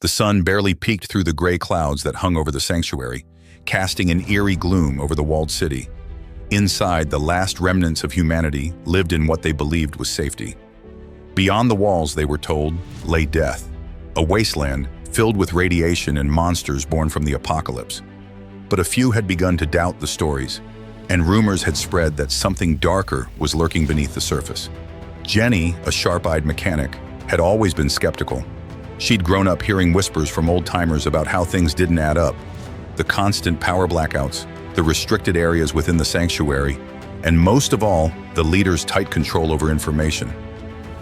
The sun barely peeked through the gray clouds that hung over the sanctuary, casting an eerie gloom over the walled city. Inside, the last remnants of humanity lived in what they believed was safety. Beyond the walls, they were told, lay death, a wasteland filled with radiation and monsters born from the apocalypse. But a few had begun to doubt the stories, and rumors had spread that something darker was lurking beneath the surface. Jenny, a sharp-eyed mechanic, had always been skeptical. She'd grown up hearing whispers from old-timers about how things didn't add up. The constant power blackouts, the restricted areas within the sanctuary, and most of all, the leader's tight control over information.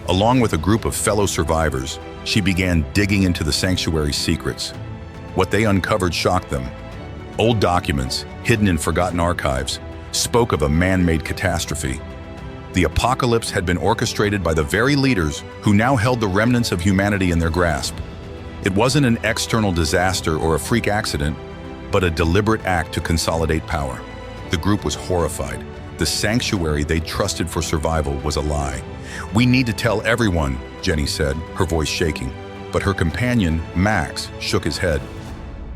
Along with a group of fellow survivors, she began digging into the sanctuary's secrets. What they uncovered shocked them. Old documents, hidden in forgotten archives, spoke of a man-made catastrophe. The apocalypse had been orchestrated by the very leaders who now held the remnants of humanity in their grasp. It wasn't an external disaster or a freak accident, but a deliberate act to consolidate power. The group was horrified. The sanctuary they trusted for survival was a lie. "We need to tell everyone," Jenny said, her voice shaking. But her companion, Max, shook his head.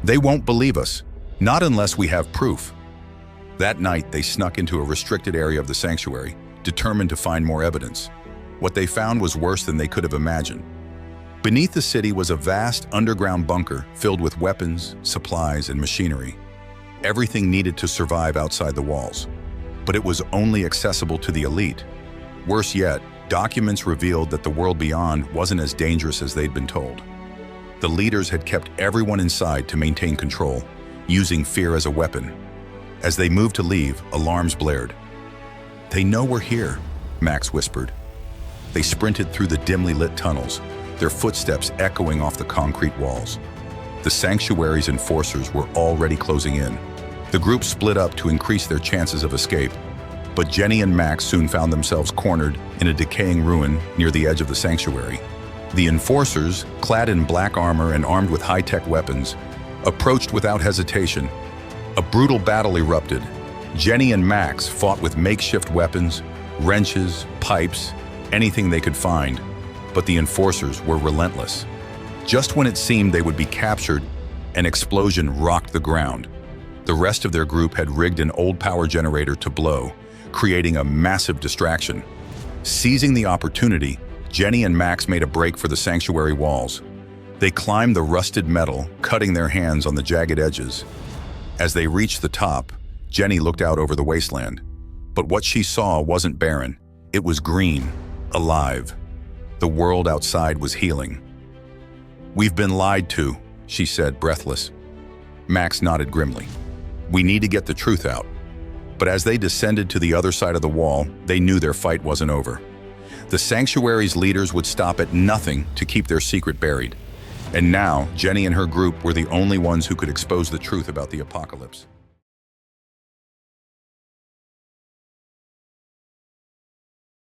"They won't believe us, not unless we have proof." That night, they snuck into a restricted area of the sanctuary, determined to find more evidence. What they found was worse than they could have imagined. Beneath the city was a vast underground bunker filled with weapons, supplies, and machinery. Everything needed to survive outside the walls. But it was only accessible to the elite. Worse yet, documents revealed that the world beyond wasn't as dangerous as they'd been told. The leaders had kept everyone inside to maintain control, using fear as a weapon. As they moved to leave, alarms blared. "They know we're here," Max whispered. They sprinted through the dimly lit tunnels, their footsteps echoing off the concrete walls. The sanctuary's enforcers were already closing in. The group split up to increase their chances of escape, but Jenny and Max soon found themselves cornered in a decaying ruin near the edge of the sanctuary. The enforcers, clad in black armor and armed with high-tech weapons, approached without hesitation. A brutal battle erupted. Jenny and Max fought with makeshift weapons, wrenches, pipes, anything they could find, but the enforcers were relentless. Just when it seemed they would be captured, an explosion rocked the ground. The rest of their group had rigged an old power generator to blow, creating a massive distraction. Seizing the opportunity, Jenny and Max made a break for the sanctuary walls. They climbed the rusted metal, cutting their hands on the jagged edges. As they reached the top, Jenny looked out over the wasteland. But what she saw wasn't barren. It was green, alive. The world outside was healing. "We've been lied to," she said, breathless. Max nodded grimly. "We need to get the truth out." But as they descended to the other side of the wall, they knew their fight wasn't over. The sanctuary's leaders would stop at nothing to keep their secret buried. And now, Jenny and her group were the only ones who could expose the truth about the apocalypse.